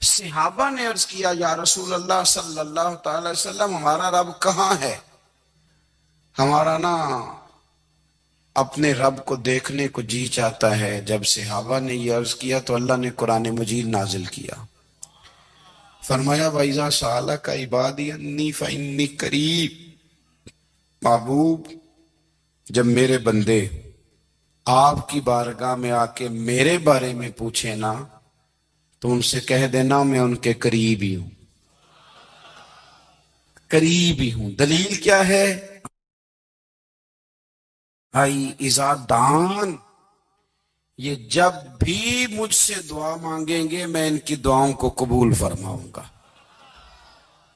صحابہ نے عرض کیا یا رسول اللہ صلی اللہ تعالی وسلم ہمارا رب کہاں ہے؟ ہمارا نا اپنے رب کو دیکھنے کو جی چاہتا ہے۔ جب صحابہ نے یہ عرض کیا تو اللہ نے قرآن مجید نازل کیا، فرمایا وَإِذَا سَأَلَكَ عِبَادِي عَنِّي فَإِنِّي قَرِيبٌ۔ محبوب، جب میرے بندے آپ کی بارگاہ میں آ کے میرے بارے میں پوچھیں نا تو ان سے کہہ دینا میں ان کے قریب ہی ہوں، قریب ہی ہوں۔ دلیل کیا ہے؟ بھائی اذا دان، یہ جب بھی مجھ سے دعا مانگیں گے میں ان کی دعاؤں کو قبول فرماؤں گا،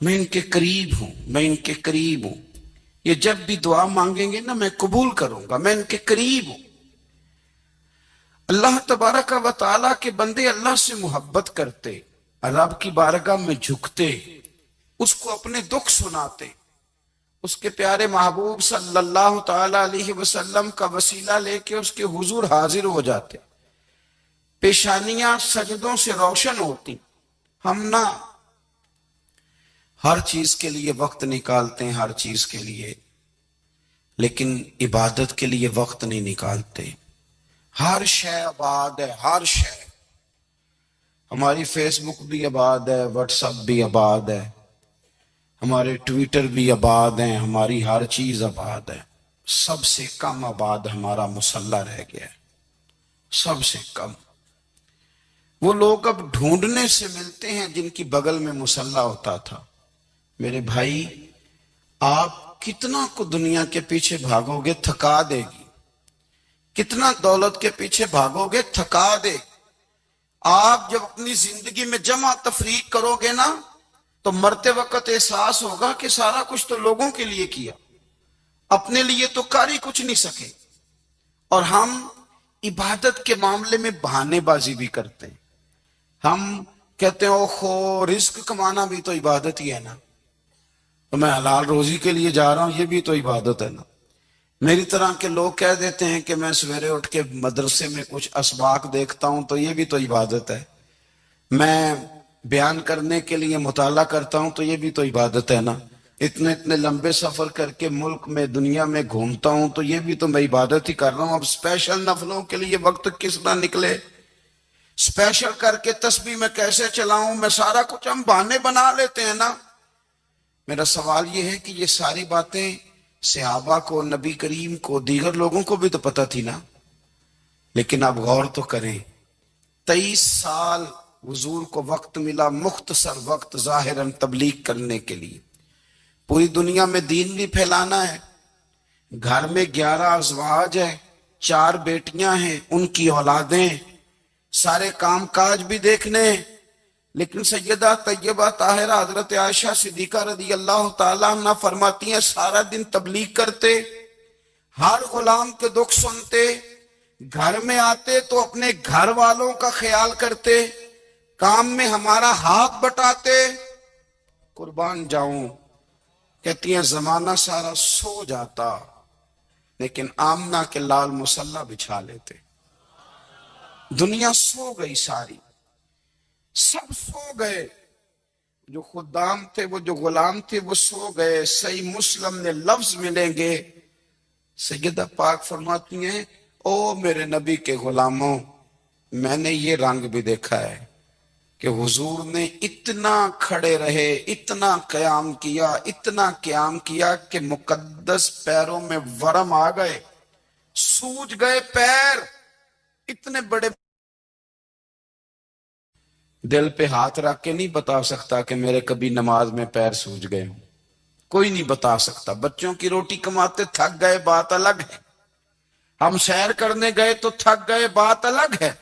میں ان کے قریب ہوں، میں ان کے قریب ہوں۔ یہ جب بھی دعا مانگیں گے نا میں قبول کروں گا، میں ان کے قریب ہوں۔ اللہ تبارک و تعالیٰ کے بندے اللہ سے محبت کرتے، رب کی بارگاہ میں جھکتے، اس کو اپنے دکھ سناتے، اس کے پیارے محبوب صلی اللہ تعالی علیہ وسلم کا وسیلہ لے کے اس کے حضور حاضر ہو جاتے، پیشانیاں سجدوں سے روشن ہوتی۔ ہم نہ ہر چیز کے لیے وقت نکالتے ہیں، ہر چیز کے لیے، لیکن عبادت کے لیے وقت نہیں نکالتے۔ ہر شے آباد ہے، ہر شے، ہماری فیس بک بھی آباد ہے، واٹس ایپ بھی آباد ہے، ہمارے ٹویٹر بھی آباد ہیں، ہماری ہر چیز آباد ہے۔ سب سے کم آباد ہمارا مصلی رہ گیا ہے، سب سے کم۔ وہ لوگ اب ڈھونڈنے سے ملتے ہیں جن کی بغل میں مصلی ہوتا تھا۔ میرے بھائی، آپ کتنا کو دنیا کے پیچھے بھاگو گے تھکا دے گی، کتنا دولت کے پیچھے بھاگو گے تھکا دے گی۔ آپ جب اپنی زندگی میں جمع تفریق کرو گے نا تو مرتے وقت احساس ہوگا کہ سارا کچھ تو لوگوں کے لیے کیا، اپنے لیے تو کر ہی کچھ نہیں سکے۔ اور ہم عبادت کے معاملے میں بہانے بازی بھی کرتے ہیں۔ ہم کہتے ہیں اوخو رزق کمانا بھی تو عبادت ہی ہے نا، تو میں حلال روزی کے لیے جا رہا ہوں، یہ بھی تو عبادت ہے نا۔ میری طرح کے لوگ کہہ دیتے ہیں کہ میں سویرے اٹھ کے مدرسے میں کچھ اسباق دیکھتا ہوں تو یہ بھی تو عبادت ہے، میں بیان کرنے کے لیے مطالعہ کرتا ہوں تو یہ بھی تو عبادت ہے نا، اتنے لمبے سفر کر کے ملک میں دنیا میں گھومتا ہوں تو یہ بھی تو میں عبادت ہی کر رہا ہوں۔ اب اسپیشل نفلوں کے لیے وقت کس نہ نکلے، اسپیشل کر کے تسبیح میں کیسے چلاؤں، میں سارا کچھ ہم بہانے بنا لیتے ہیں نا۔ میرا سوال یہ ہے کہ یہ ساری باتیں صحابہ کو، نبی کریم کو، دیگر لوگوں کو بھی تو پتہ تھی نا، لیکن اب غور تو کریں، 23 سال حضور کو وقت ملا، مختصر وقت ظاہراً تبلیغ کرنے کے لیے، پوری دنیا میں دین بھی پھیلانا ہے۔ گھر میں 11 ازواج ہیں، 4 بیٹیاں ہیں، ان کی اولادیں، سارے کام کاج بھی دیکھنے ہیں، لیکن سیدہ طیبہ طاہرہ حضرت عائشہ صدیقہ رضی اللہ تعالیٰ عنہ فرماتی ہیں سارا دن تبلیغ کرتے، ہر غلام کے دکھ سنتے، گھر میں آتے تو اپنے گھر والوں کا خیال کرتے، کام میں ہمارا ہاتھ بٹاتے۔ قربان جاؤں، کہتی ہیں زمانہ سارا سو جاتا لیکن آمنہ کے لال مصلی بچھا لیتے۔ دنیا سو گئی، ساری سب سو گئے، جو خدام تھے، وہ جو غلام تھے وہ سو گئے۔ صحیح مسلم میں لفظ ملیں گے، سیدہ پاک فرماتی ہیں او میرے نبی کے غلاموں، میں نے یہ رنگ بھی دیکھا ہے کہ حضور نے اتنا کھڑے رہے، اتنا قیام کیا، اتنا قیام کیا کہ مقدس پیروں میں ورم آ گئے، سوج گئے پیر، اتنے بڑے۔ دل پہ ہاتھ رکھ کے نہیں بتا سکتا کہ میرے کبھی نماز میں پیر سوج گئے ہوں، کوئی نہیں بتا سکتا۔ بچوں کی روٹی کماتے تھک گئے بات الگ ہے، ہم سیر کرنے گئے تو تھک گئے بات الگ ہے،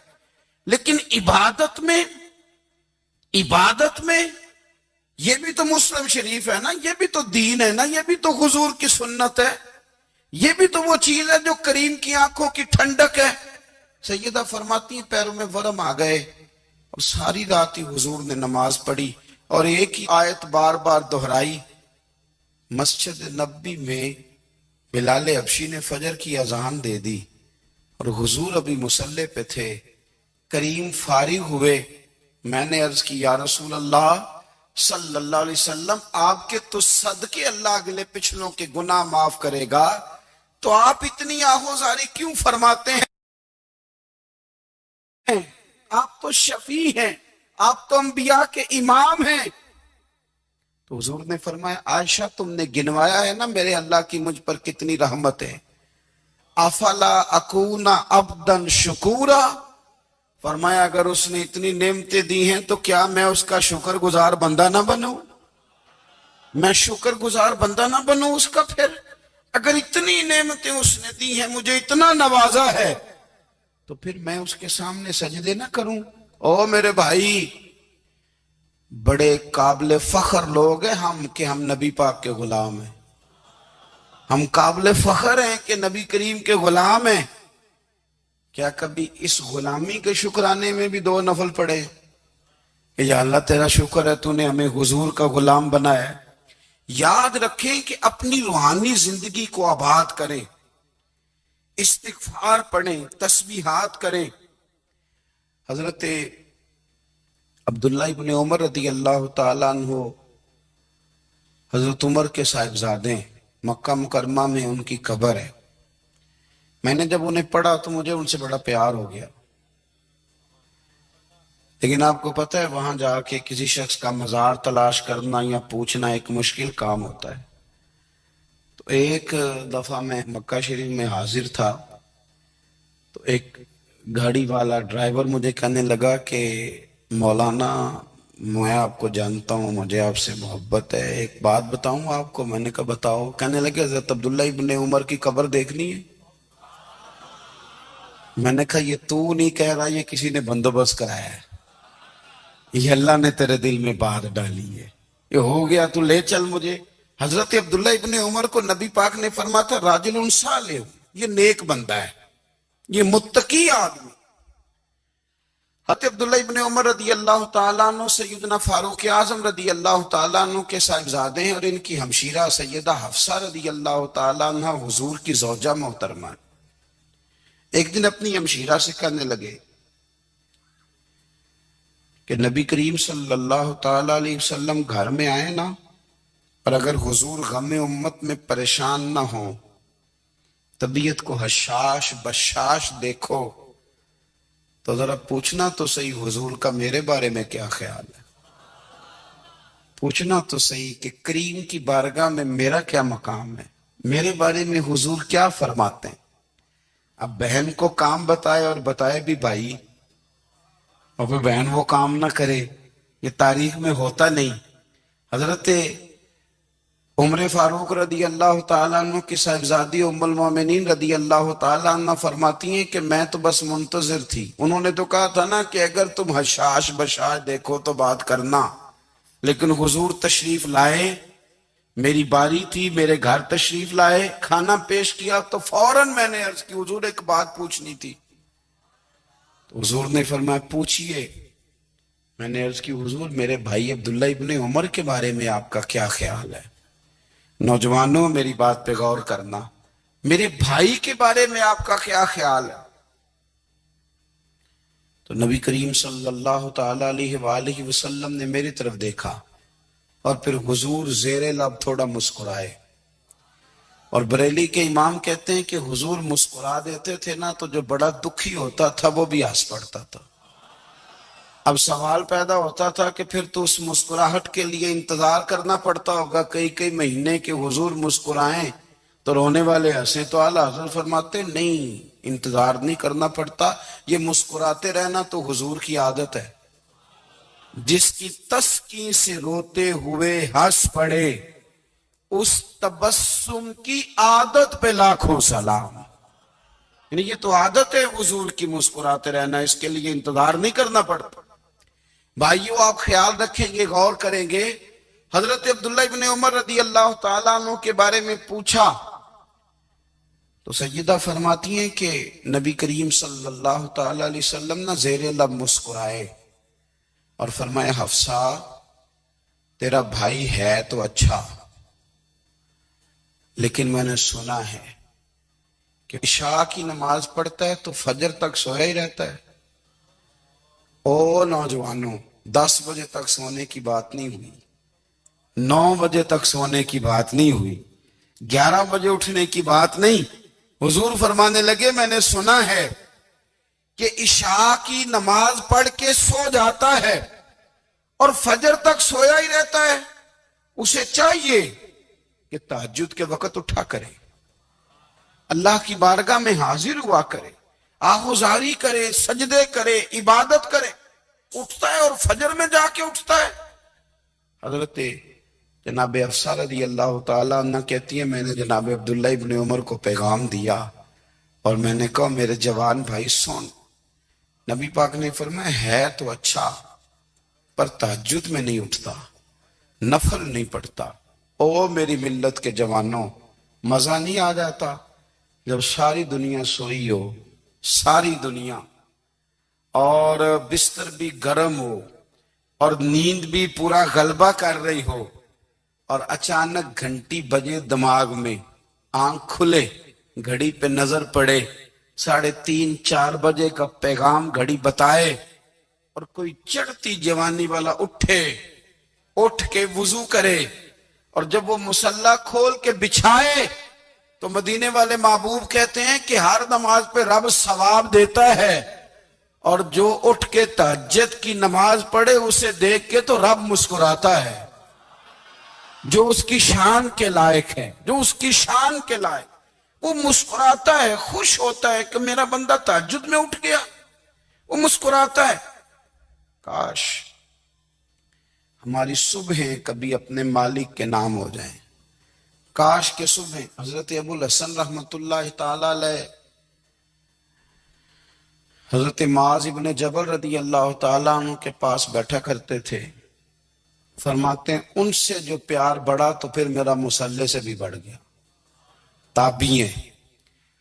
لیکن عبادت میں یہ بھی تو مسلم شریف ہے نا، یہ بھی تو دین ہے نا، یہ بھی تو حضور کی سنت ہے، یہ بھی تو وہ چیز ہے جو کریم کی آنکھوں کی ٹھنڈک ہے۔ سیدہ فرماتی ہیں پیروں میں ورم آ گئے، اور ساری رات ہی حضور نے نماز پڑھی اور ایک ہی آیت بار بار دہرائی۔ مسجد نبی میں بلال حبشی نے فجر کی اذان دے دی اور حضور ابھی مصلی پہ تھے، کریم فارغ ہوئے، میں نے عرض کی یا رسول اللہ صلی اللہ علیہ وسلم، آپ کے تو صدقے اللہ اگلے پچھلوں کے گناہ معاف کرے گا، تو آپ اتنی آہوزاری کیوں فرماتے ہیں؟ آپ تو شفیع ہیں، آپ تو انبیاء کے امام ہیں۔ تو حضور نے فرمایا عائشہ تم نے گنوایا ہے نا میرے اللہ کی مجھ پر کتنی رحمت ہے، افلا اکون عبدا شکورا، فرمایا اگر اس نے اتنی نعمتیں دی ہیں تو کیا میں اس کا شکر گزار بندہ نہ بنوں؟ میں شکر گزار بندہ نہ بنوں اس کا؟ پھر اگر اتنی نعمتیں اس نے دی ہیں، مجھے اتنا نوازا ہے، تو پھر میں اس کے سامنے سجدے نہ کروں؟ او میرے بھائی، بڑے قابل فخر لوگ ہیں ہم کہ ہم نبی پاک کے غلام ہیں، ہم قابل فخر ہیں کہ نبی کریم کے غلام ہیں۔ کیا کبھی اس غلامی کے شکرانے میں بھی 2 نفل پڑے کہ یا اللہ تیرا شکر ہے تو نے ہمیں حضور کا غلام بنایا ہے؟ یاد رکھیں کہ اپنی روحانی زندگی کو آباد کریں، استغفار پڑھیں، تسبیحات کریں۔ حضرت عبداللہ ابن عمر رضی اللہ تعالیٰ عنہ حضرت عمر کے صاحبزادے، مکہ مکرمہ میں ان کی قبر ہے۔ میں نے جب انہیں پڑھا تو مجھے ان سے بڑا پیار ہو گیا، لیکن آپ کو پتہ ہے وہاں جا کے کسی شخص کا مزار تلاش کرنا یا پوچھنا ایک مشکل کام ہوتا ہے۔ تو ایک دفعہ میں مکہ شریف میں حاضر تھا، تو ایک گاڑی والا ڈرائیور مجھے کہنے لگا کہ مولانا میں آپ کو جانتا ہوں، مجھے آپ سے محبت ہے، ایک بات بتاؤں آپ کو؟ میں نے کہا بتاؤ۔ کہنے لگے حضرت عبداللہ ابن عمر کی قبر دیکھنی ہے۔ میں نے کہا یہ تو نہیں کہہ رہا، یہ کسی نے بندوبست کرایا ہے، یہ اللہ نے تیرے دل میں بات ڈالی ہے، یہ ہو گیا تو لے چل مجھے۔ حضرت عبداللہ ابن عمر کو نبی پاک نے فرمایا تھا راجل صالح، یہ نیک بندہ ہے، یہ متقی آدمی۔ حضرت عبداللہ ابن عمر رضی اللہ تعالیٰ عنہ سیدنا فاروق اعظم رضی اللہ تعالیٰ عنہ کے صاحبزادے ہیں، اور ان کی ہمشیرہ سیدہ حفصہ رضی اللہ تعالیٰ عنہ حضور کی زوجہ محترمہ۔ ایک دن اپنی ہمشیرہ سے کہنے لگے کہ نبی کریم صلی اللہ تعالیٰ علیہ وسلم گھر میں آئے نا، اور اگر حضور غم امت میں پریشان نہ ہوں، طبیعت کو حشاش بشاش دیکھو، تو ذرا پوچھنا تو صحیح حضور کا میرے بارے میں کیا خیال ہے، پوچھنا تو صحیح کہ کریم کی بارگاہ میں میرا کیا مقام ہے، میرے بارے میں حضور کیا فرماتے ہیں۔ اب بہن کو کام بتائے، اور بتائے بھی بھائی، اور پھر بہن وہ کام نہ کرے، یہ تاریخ میں ہوتا نہیں۔ حضرت عمر فاروق رضی اللہ تعالیٰ عنہ کی صاحبزادی ام المومنین رضی اللہ تعالیٰ عنہ فرماتی ہیں کہ میں تو بس منتظر تھی، انہوں نے تو کہا تھا نا کہ اگر تم حشاش بشاش دیکھو تو بات کرنا، لیکن حضور تشریف لائے، میری باری تھی، میرے گھر تشریف لائے، کھانا پیش کیا تو فوراً میں نے عرض کی حضور ایک بات پوچھنی تھی۔ تو حضور نے فرمایا پوچھئے۔ میں نے عرض کی حضور میرے بھائی عبداللہ ابن عمر کے بارے میں آپ کا کیا خیال ہے؟ نوجوانوں میری بات پہ غور کرنا، میرے بھائی کے بارے میں آپ کا کیا خیال ہے؟ تو نبی کریم صلی اللہ تعالیٰ علیہ وآلہ وسلم نے میری طرف دیکھا، اور پھر حضور زیر لب تھوڑا مسکرائے، اور بریلی کے امام کہتے ہیں کہ حضور مسکرا دیتے تھے نا تو جو بڑا دکھی ہوتا تھا وہ بھی ہنس پڑتا تھا۔ اب سوال پیدا ہوتا تھا کہ پھر تو اس مسکراہٹ کے لیے انتظار کرنا پڑتا ہوگا کئی مہینے کے حضور مسکرائیں تو رونے والے ہنسیں، تو اعلیٰ حضرت فرماتے نہیں، انتظار نہیں کرنا پڑتا، یہ مسکراتے رہنا تو حضور کی عادت ہے۔ جس کی تسکین سے روتے ہوئے ہنس پڑے، اس تبسم کی عادت پہ لاکھوں سلام۔ یعنی یہ تو عادت ہے حضور کی مسکراتے رہنا، اس کے لیے انتظار نہیں کرنا پڑتا۔ بھائیو آپ خیال رکھیں گے، غور کریں گے، حضرت عبداللہ ابن عمر رضی اللہ تعالیٰ عنہ کے بارے میں پوچھا تو سیدہ فرماتی ہیں کہ نبی کریم صلی اللہ تعالیٰ علیہ وسلم نہ زیر لب مسکرائے اور فرمایا حفصہ تیرا بھائی ہے تو اچھا، لیکن میں نے سنا ہے کہ عشاء کی نماز پڑھتا ہے تو فجر تک سویا ہی رہتا ہے۔ او نوجوانوں، 10 بجے تک سونے کی بات نہیں ہوئی، 9 بجے تک سونے کی بات نہیں ہوئی، 11 بجے اٹھنے کی بات نہیں۔ حضور فرمانے لگے میں نے سنا ہے کہ عشاء کی نماز پڑھ کے سو جاتا ہے اور فجر تک سویا ہی رہتا ہے، اسے چاہیے کہ تہجد کے وقت اٹھا کرے، اللہ کی بارگاہ میں حاضر ہوا کرے، آہوزاری کرے، سجدے کرے، عبادت کرے۔ اٹھتا ہے اور فجر میں جا کے اٹھتا ہے۔ حضرت جناب حفصہ رضی اللہ تعالیٰ عنہ کہتی ہے میں نے جناب عبداللہ ابن عمر کو پیغام دیا اور میں نے کہا میرے جوان بھائی سن، نبی پاک نے فرمایا ہے تو اچھا پر تہجد میں نہیں اٹھتا، نفل نہیں پڑھتا۔ او میری ملت کے جوانوں، مزہ نہیں آ جاتا جب ساری دنیا سوئی ہو، ساری دنیا، اور بستر بھی گرم ہو اور نیند بھی پورا غلبہ کر رہی ہو، اور اچانک گھنٹی بجے دماغ میں، آنکھ کھلے، گھڑی پہ نظر پڑے، 3:30 4 بجے کا پیغام گھڑی بتائے، اور کوئی چڑھتی جوانی والا اٹھ کے وضو کرے، اور جب وہ مصلی کھول کے بچھائے تو مدینے والے محبوب کہتے ہیں کہ ہر نماز پہ رب ثواب دیتا ہے، اور جو اٹھ کے تہجد کی نماز پڑھے اسے دیکھ کے تو رب مسکراتا ہے، جو اس کی شان کے لائق ہے، جو اس کی شان کے لائق، وہ مسکراتا ہے، خوش ہوتا ہے کہ میرا بندہ تہجد میں اٹھ گیا، وہ مسکراتا ہے۔ کاش ہماری صبحیں کبھی اپنے مالک کے نام ہو جائیں، کاش کے صبح۔ حضرت ابو الحسن رحمت اللہ تعالی علیہ حضرت معاذ ابن جبل رضی اللہ تعالیٰ عنہ کے پاس بیٹھا کرتے تھے، فرماتے ہیں ان سے جو پیار بڑھا تو پھر میرا مصلی سے بھی بڑھ گیا۔ تابعی ہیں،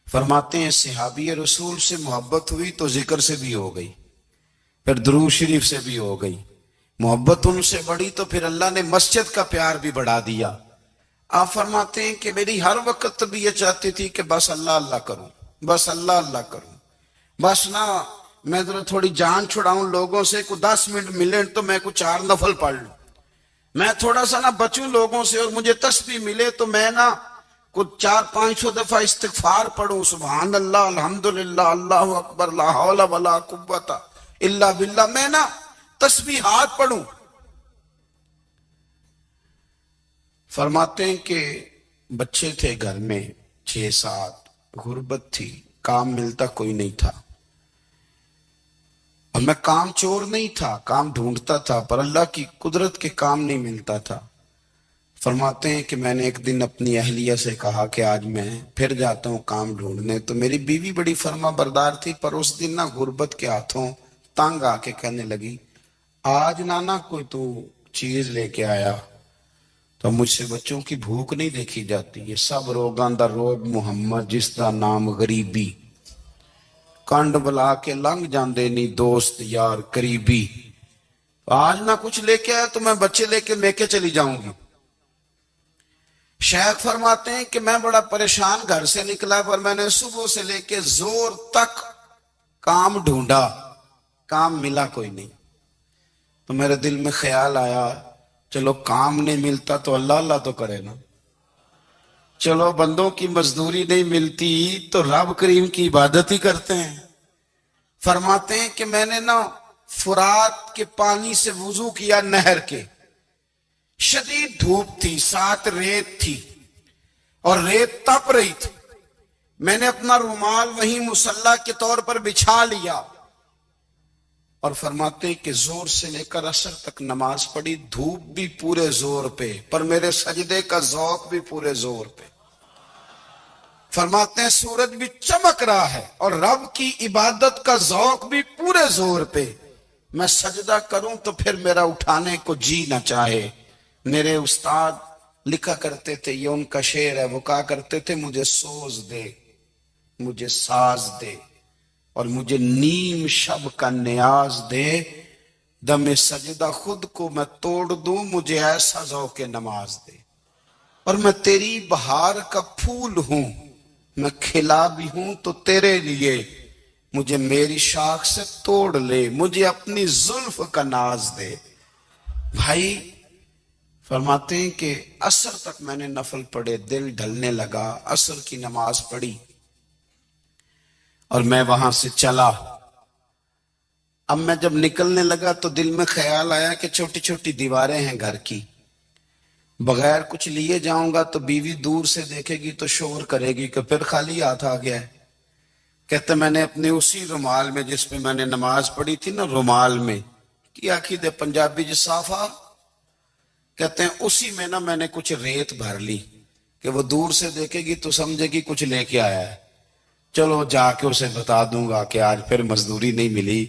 فرماتے ہیں صحابی رسول سے محبت ہوئی تو ذکر سے بھی ہو گئی، پھر درود شریف سے بھی ہو گئی، محبت ان سے بڑھی تو پھر اللہ نے مسجد کا پیار بھی بڑھا دیا۔ آپ فرماتے ہیں کہ میری ہر وقت طبیعت چاہتی تھی کہ بس اللہ اللہ کروں، بس اللہ اللہ کروں، بس نہ میں ذرا تھوڑی جان چھڑاؤں لوگوں سے، کوئی 10 منٹ ملے تو میں کوئی 4 نفل پڑھ لوں، میں تھوڑا سا نہ بچوں لوگوں سے، اور مجھے تسبیح ملے تو میں نہ کچھ 400-500 دفعہ استغفار پڑھوں، سبحان اللہ، الحمدللہ، اللہ اکبر، لا حول ولا قوت الا باللہ، میں نہ تسبیحات پڑھوں۔ فرماتے ہیں کہ بچے تھے گھر میں 6-7، غربت تھی، کام ملتا کوئی نہیں تھا، اور میں کام چور نہیں تھا، کام ڈھونڈتا تھا، پر اللہ کی قدرت کے کام نہیں ملتا تھا۔ فرماتے ہیں کہ میں نے ایک دن اپنی اہلیہ سے کہا کہ آج میں پھر جاتا ہوں کام ڈھونڈنے، تو میری بیوی بڑی فرما بردار تھی، پر اس دن نہ غربت کے ہاتھوں تنگ آ کے کہنے لگی آج نانا کوئی تو چیز لے کے آیا، تو مجھ سے بچوں کی بھوک نہیں دیکھی جاتی، یہ سب روگاں دا روگ محمد جس دا نام غریبی، کنڈ بلا کے لنگ جاندے نہیں دوست یار قریبی، آج نہ کچھ لے کے آیا تو میں بچے لے کے چلی جاؤں گی۔ شیخ فرماتے ہیں کہ میں بڑا پریشان گھر سے نکلا، پر میں نے صبح سے لے کے زور تک کام ڈھونڈا، کام ملا کوئی نہیں، تو میرے دل میں خیال آیا چلو کام نہیں ملتا تو اللہ اللہ تو کرے نا، چلو بندوں کی مزدوری نہیں ملتی تو رب کریم کی عبادت ہی کرتے ہیں۔ فرماتے ہیں کہ میں نے نا فرات کے پانی سے وضو کیا، نہر کے، شدید دھوپ تھی، ساتھ ریت تھی اور ریت تپ رہی تھی، میں نے اپنا رومال وہیں مصلی کے طور پر بچھا لیا، اور فرماتے ہیں کہ زور سے لے کر عصر تک نماز پڑھی، دھوپ بھی پورے زور پہ، پر میرے سجدے کا ذوق بھی پورے زور پہ۔ فرماتے ہیں سورج بھی چمک رہا ہے اور رب کی عبادت کا ذوق بھی پورے زور پہ، میں سجدہ کروں تو پھر میرا اٹھانے کو جی نہ چاہے۔ میرے استاد لکھا کرتے تھے، یہ ان کا شعر ہے، وہ کہا کرتے تھے مجھے سوز دے، مجھے ساز دے، اور مجھے نیم شب کا نیاز دے، دم سجدہ خود کو میں توڑ دوں، مجھے ایسا ذوق نماز دے، اور میں تیری بہار کا پھول ہوں، میں کھلا بھی ہوں تو تیرے لیے، مجھے میری شاخ سے توڑ لے، مجھے اپنی زلف کا ناز دے۔ بھائی فرماتے ہیں کہ عصر تک میں نے نفل پڑھے، دل ڈھلنے لگا، عصر کی نماز پڑھی اور میں وہاں سے چلا۔ اب میں جب نکلنے لگا تو دل میں خیال آیا کہ چھوٹی چھوٹی دیواریں ہیں گھر کی، بغیر کچھ لیے جاؤں گا تو بیوی دور سے دیکھے گی تو شور کرے گی کہ پھر خالی ہاتھ آ گیا ہے۔ کہتے میں نے اپنے اسی رومال میں جس پہ میں نے نماز پڑھی تھی نا، رومال میں کی آخی دے پنجابی جو صافہ کہتے ہیں، اسی میں نا میں نے کچھ ریت بھر لی کہ وہ دور سے دیکھے گی تو سمجھے گی کچھ لے کے آیا ہے، چلو جا کے اسے بتا دوں گا کہ آج پھر مزدوری نہیں ملی۔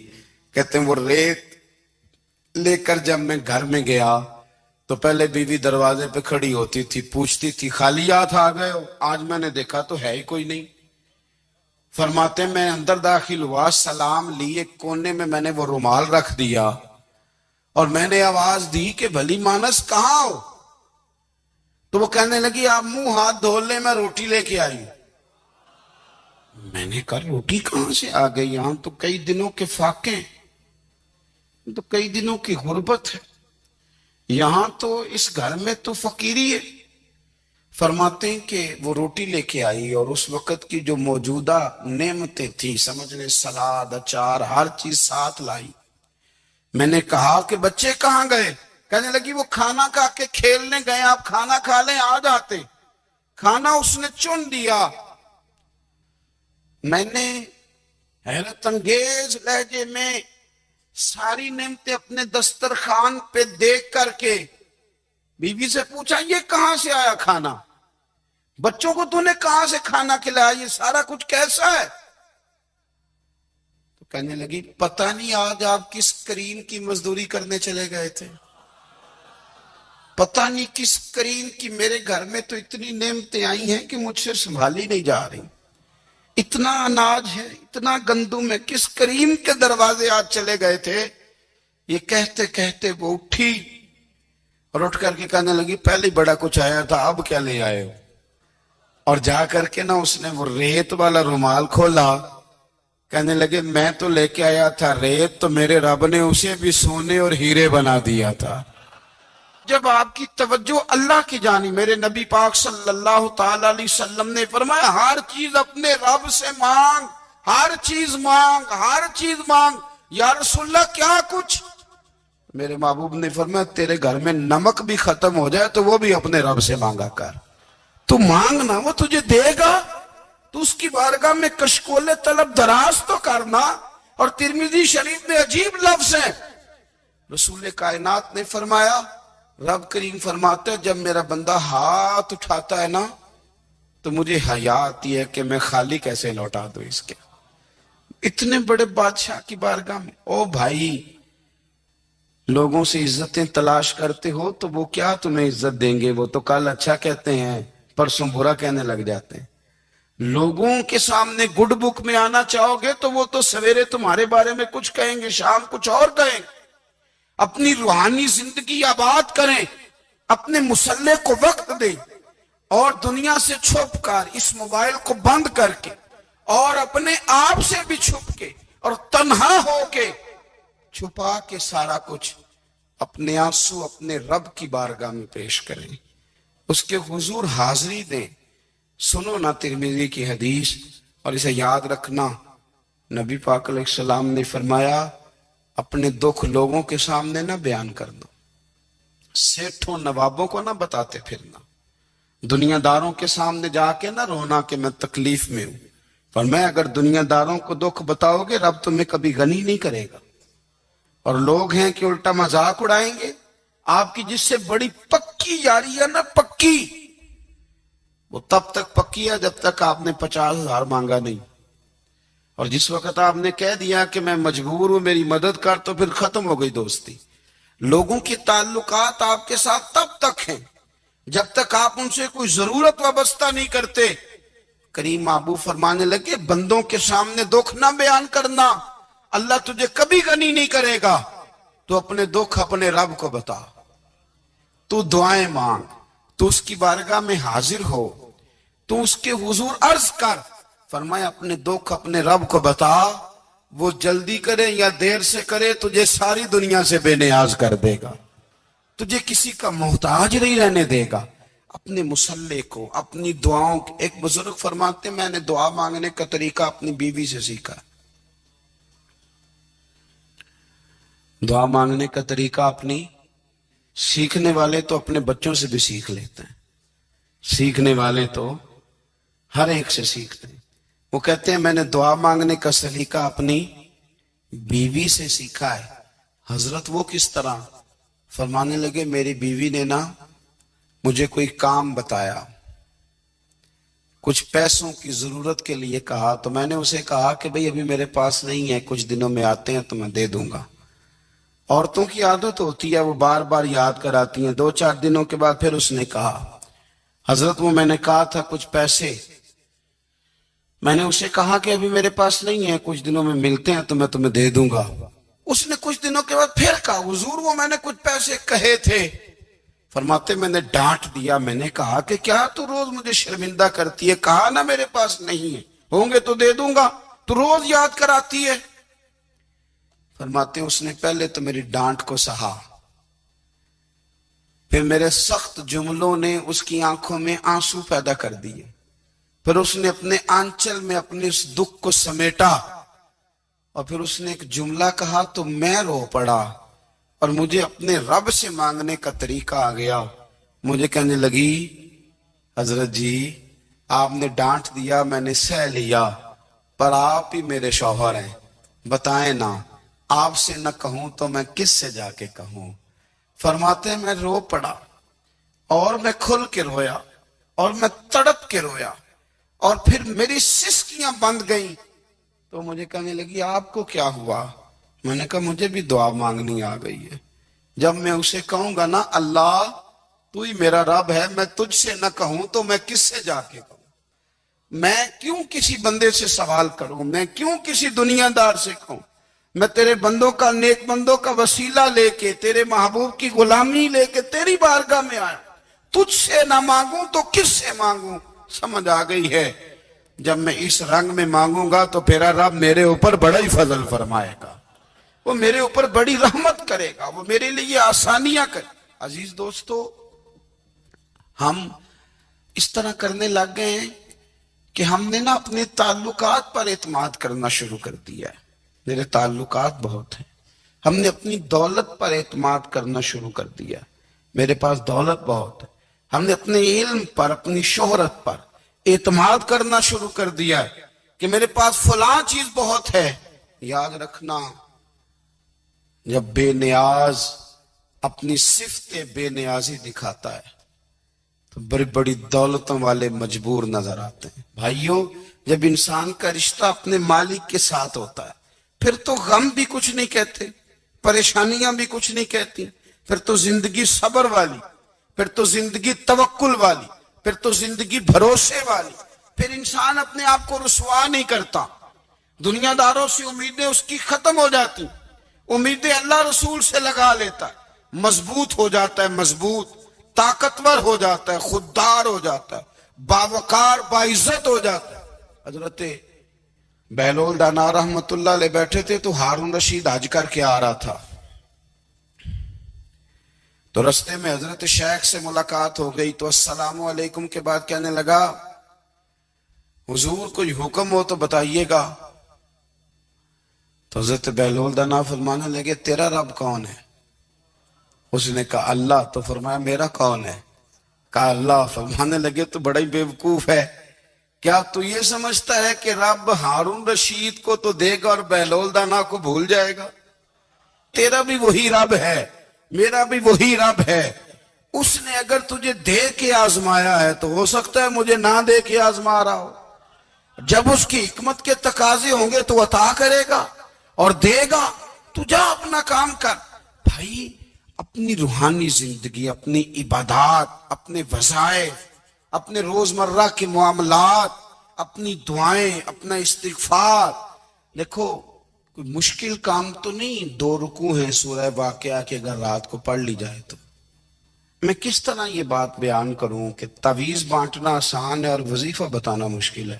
کہتے ہیں وہ ریت لے کر جب میں گھر میں گیا تو پہلے بیوی دروازے پہ کھڑی ہوتی تھی، پوچھتی تھی خالی ہاتھ آ گئے ہو؟ آج میں نے دیکھا تو ہے ہی کوئی نہیں۔ فرماتے میں اندر داخل ہوا، سلام لی، ایک کونے میں میں نے وہ رومال رکھ دیا اور میں نے آواز دی کہ بھلی مانس کہاں ہو؟ تو وہ کہنے لگی آپ منہ ہاتھ دھو لیں، میں روٹی لے کے آئی۔ میں نے کہا روٹی کہاں سے آ گئی؟ یہاں تو کئی دنوں کے فاقے ہیں، تو کئی دنوں کی غربت ہے، یہاں تو اس گھر میں تو فقیری ہے۔ فرماتے ہیں کہ وہ روٹی لے کے آئی اور اس وقت کی جو موجودہ نعمتیں تھی، سمجھ لیں سلاد، اچار، ہر چیز ساتھ لائی۔ میں نے کہا کہ بچے کہاں گئے؟ کہنے لگی وہ کھانا کھا کے کھیلنے گئے، آپ کھانا کھا لیں آ جاتے۔ کھانا اس نے چن دیا۔ میں نے حیرت انگیز لہجے میں ساری نعمتیں اپنے دسترخوان پہ دیکھ کر کے بیوی سے پوچھا یہ کہاں سے آیا کھانا؟ بچوں کو تو نے کہاں سے کھانا کھلایا؟ یہ سارا کچھ کیسا ہے؟ تو کہنے لگی پتہ نہیں آج آپ کس کریم کی مزدوری کرنے چلے گئے تھے، پتہ نہیں کس کریم کی، میرے گھر میں تو اتنی نعمتیں آئی ہیں کہ مجھ سے سنبھالی نہیں جا رہی، اتنا اناج ہے، اتنا گندم ہے، کس کریم کے دروازے آج چلے گئے تھے؟ یہ کہتے کہتے وہ اٹھی اور اٹھ کر کے کہنے لگی پہلے بڑا کچھ آیا تھا، اب کیا لے آئے ہو؟ اور جا کر کے نا اس نے وہ ریت والا رومال کھولا، کہنے لگے میں تو لے کے آیا تھا ریت، تو میرے رب نے اسے بھی سونے اور ہیرے بنا دیا تھا۔ جب آپ کی توجہ اللہ کی جانب، میرے نبی پاک صلی اللہ تعالی علیہ وسلم نے فرمایا ہر چیز اپنے رب سے مانگ، ہر چیز مانگ، ہر چیز مانگ۔ یا رسول اللہ کیا کچھ؟ میرے محبوب نے فرمایا تیرے گھر میں نمک بھی ختم ہو جائے تو وہ بھی اپنے رب سے مانگا کر، تو مانگنا وہ تجھے دے گا، تو اس کی بارگاہ میں کشکول طلب دراز تو کرنا۔ اور ترمذی شریف میں عجیب لفظ ہے، رسول کائنات نے فرمایا، رب کریم فرماتا ہے جب میرا بندہ ہاتھ اٹھاتا ہے نا تو مجھے حیا آتی ہے کہ میں خالی کیسے لوٹا دوں اس کے۔ اتنے بڑے بادشاہ کی بارگاہ میں، او بھائی لوگوں سے عزتیں تلاش کرتے ہو تو وہ کیا تمہیں عزت دیں گے؟ وہ تو کل اچھا کہتے ہیں پرسوں برا کہنے لگ جاتے ہیں۔ لوگوں کے سامنے گڈ بک میں آنا چاہو گے تو وہ تو سویرے تمہارے بارے میں کچھ کہیں گے، شام کچھ اور کہیں گے۔ اپنی روحانی زندگی آباد کریں، اپنے مسلح کو وقت دیں، اور دنیا سے چھپ کر اس موبائل کو بند کر کے اور اپنے آپ سے بھی چھپ کے اور تنہا ہو کے چھپا کے سارا کچھ اپنے آنسو اپنے رب کی بارگاہ میں پیش کریں، اس کے حضور حاضری دیں۔ سنو نا ترمذی کی حدیث اور اسے یاد رکھنا، نبی پاک علیہ السلام نے فرمایا اپنے دکھ لوگوں کے سامنے نہ بیان کر دو، سیٹھوں نوابوں کو نہ بتاتے پھرنا، دنیا داروں کے سامنے جا کے نہ رونا کہ میں تکلیف میں ہوں۔ فرمایا اگر دنیا داروں کو دکھ بتاؤ گے رب تمہیں کبھی غنی نہیں کرے گا، اور لوگ ہیں کہ الٹا مذاق اڑائیں گے۔ آپ کی جس سے بڑی پکی یاری ہے نا، پکی، وہ تب تک پکی ہے جب تک آپ نے 50,000 مانگا نہیں، اور جس وقت آپ نے کہہ دیا کہ میں مجبور ہوں میری مدد کر تو پھر ختم ہو گئی دوستی۔ لوگوں کے تعلقات آپ کے ساتھ تب تک ہیں جب تک آپ ان سے کوئی ضرورت وابستہ نہیں کرتے۔ کریم محبوب فرمانے لگے بندوں کے سامنے دکھ نہ بیان کرنا، اللہ تجھے کبھی غنی نہیں کرے گا، تو اپنے دکھ اپنے رب کو بتا، تو دعائیں مانگ، تو اس کی بارگاہ میں حاضر ہو، تو اس کے حضور عرض کر۔ فرمایا اپنے دکھ اپنے رب کو بتا، وہ جلدی کرے یا دیر سے کرے تجھے ساری دنیا سے بے نیاز کر دے گا، تجھے کسی کا محتاج نہیں رہنے دے گا۔ اپنے مسلح کو، اپنی دعاؤں کو، ایک بزرگ فرماتے ہیں میں نے دعا مانگنے کا طریقہ اپنی بیوی سے سیکھا۔ دعا مانگنے کا طریقہ اپنی، سیکھنے والے تو اپنے بچوں سے بھی سیکھ لیتے ہیں، سیکھنے والے تو ہر ایک سے سیکھتے ہیں۔ وہ کہتے ہیں میں نے دعا مانگنے کا سلیقہ اپنی بیوی سے سیکھا ہے۔ حضرت وہ کس طرح؟ فرمانے لگے میری بیوی نے نا مجھے کوئی کام بتایا، کچھ پیسوں کی ضرورت کے لیے کہا، تو میں نے اسے کہا کہ بھئی ابھی میرے پاس نہیں ہے، کچھ دنوں میں آتے ہیں تو میں دے دوں گا۔ عورتوں کی عادت ہوتی ہے وہ بار بار یاد کراتی ہیں، 2-4 دنوں کے بعد پھر اس نے کہا حضرت وہ میں نے کہا تھا کچھ پیسے، میں نے اسے کہا کہ ابھی میرے پاس نہیں ہے، کچھ دنوں میں ملتے ہیں تو میں تمہیں دے دوں گا۔ اس نے کچھ دنوں کے بعد پھر کہا حضور وہ میں نے کچھ پیسے کہے تھے۔ فرماتے میں نے ڈانٹ دیا، میں نے کہا کہ کیا تو روز مجھے شرمندہ کرتی ہے، کہا نا میرے پاس نہیں ہے، ہوں گے تو دے دوں گا، تو روز یاد کراتی ہے۔ فرماتے اس نے پہلے تو میری ڈانٹ کو سہا، پھر میرے سخت جملوں نے اس کی آنکھوں میں آنسو پیدا کر دیے، پھر اس نے اپنے آنچل میں اپنے اس دکھ کو سمیٹا، اور پھر اس نے ایک جملہ کہا تو میں رو پڑا، اور مجھے اپنے رب سے مانگنے کا طریقہ آ گیا۔ مجھے کہنے لگی حضرت جی آپ نے ڈانٹ دیا میں نے سہ لیا، پر آپ ہی میرے شوہر ہیں، بتائیں نا آپ سے نہ کہوں تو میں کس سے جا کے کہوں۔ فرماتے ہیں میں رو پڑا، اور میں کھل کے رویا، اور میں تڑپ کے رویا، اور پھر میری سسکیاں بند گئیں۔ تو مجھے کہنے لگی آپ کو کیا ہوا؟ میں نے کہا مجھے بھی دعا مانگنی آ گئی ہے، جب میں اسے کہوں گا نا اللہ تو ہی میرا رب ہے، میں تجھ سے نہ کہوں تو میں کس سے جا کے کہوں؟ میں کیوں کسی بندے سے سوال کروں؟ میں کیوں کسی دنیا دار سے کہوں؟ میں تیرے بندوں کا، نیک بندوں کا وسیلہ لے کے، تیرے محبوب کی غلامی لے کے تیری بارگاہ میں آیا، تجھ سے نہ مانگوں تو کس سے مانگوں؟ سمجھ آ گئی ہے جب میں اس رنگ میں مانگوں گا تو تیرا رب میرے اوپر بڑا ہی فضل فرمائے گا، وہ میرے اوپر بڑی رحمت کرے گا، وہ میرے لیے آسانیاں کرے۔ عزیز دوستو ہم اس طرح کرنے لگ گئے ہیں کہ ہم نے نا اپنے تعلقات پر اعتماد کرنا شروع کر دیا ہے۔ میرے تعلقات بہت ہیں، ہم نے اپنی دولت پر اعتماد کرنا شروع کر دیا ہے، میرے پاس دولت بہت ہے۔ ہم نے اپنے علم پر، اپنی شہرت پر اعتماد کرنا شروع کر دیا ہے کہ میرے پاس فلاں چیز بہت ہے۔ یاد رکھنا جب بے نیاز اپنی صفت بے نیازی دکھاتا ہے تو بڑی بڑی دولتوں والے مجبور نظر آتے ہیں۔ بھائیوں جب انسان کا رشتہ اپنے مالک کے ساتھ ہوتا ہے پھر تو غم بھی کچھ نہیں کہتے، پریشانیاں بھی کچھ نہیں کہتی، پھر تو زندگی صبر والی، پھر تو زندگی توکل والی، پھر تو زندگی بھروسے والی، پھر انسان اپنے آپ کو رسوا نہیں کرتا، دنیا داروں سے امیدیں اس کی ختم ہو جاتی، امیدیں اللہ رسول سے لگا لیتا ہے، مضبوط ہو جاتا ہے، مضبوط طاقتور ہو جاتا ہے، خوددار ہو جاتا ہے، باوقار باعزت ہو جاتا ہے۔ حضرت بہلول دانا رحمت اللہ علیہ بیٹھے تھے تو ہارون رشید حج کر کے آ رہا تھا، تو رستے میں حضرت شیخ سے ملاقات ہو گئی تو السلام علیکم کے بعد کہنے لگا حضور کوئی حکم ہو تو بتائیے گا۔ تو حضرت بہلول دانا فرمانے لگے تیرا رب کون ہے؟ اس نے کہا اللہ۔ تو فرمایا میرا کون ہے؟ کہا اللہ۔ فرمانے لگے تو بڑا ہی بیوقوف ہے، کیا تو یہ سمجھتا ہے کہ رب ہارون رشید کو تو دے گا اور بہلول دانا کو بھول جائے گا؟ تیرا بھی وہی رب ہے، میرا بھی وہی رب ہے، اس نے اگر تجھے دے کے آزمایا ہے تو ہو سکتا ہے مجھے نہ دے کے آزما رہا ہو، جب اس کی حکمت کے تقاضے ہوں گے تو عطا کرے گا اور دے گا، تو جا اپنا کام کر۔ بھائی اپنی روحانی زندگی، اپنی عبادات، اپنے وظائف، اپنے روزمرہ کے معاملات، اپنی دعائیں، اپنا استغفار، دیکھو کوئی مشکل کام تو نہیں، 2 رکوع ہیں سورہ واقعہ کے اگر رات کو پڑھ لی جائے تو۔ میں کس طرح یہ بات بیان کروں کہ تعویذ بانٹنا آسان ہے اور وظیفہ بتانا مشکل ہے؟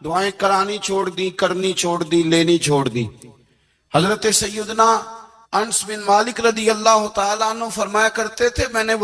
دعائیں کرانی چھوڑ دی، کرنی چھوڑ دی، لینی چھوڑ دی۔ حضرت سیدنا انس بن مالک رضی اللہ تعالیٰ عنہ فرمایا کرتے تھے میں نے وہ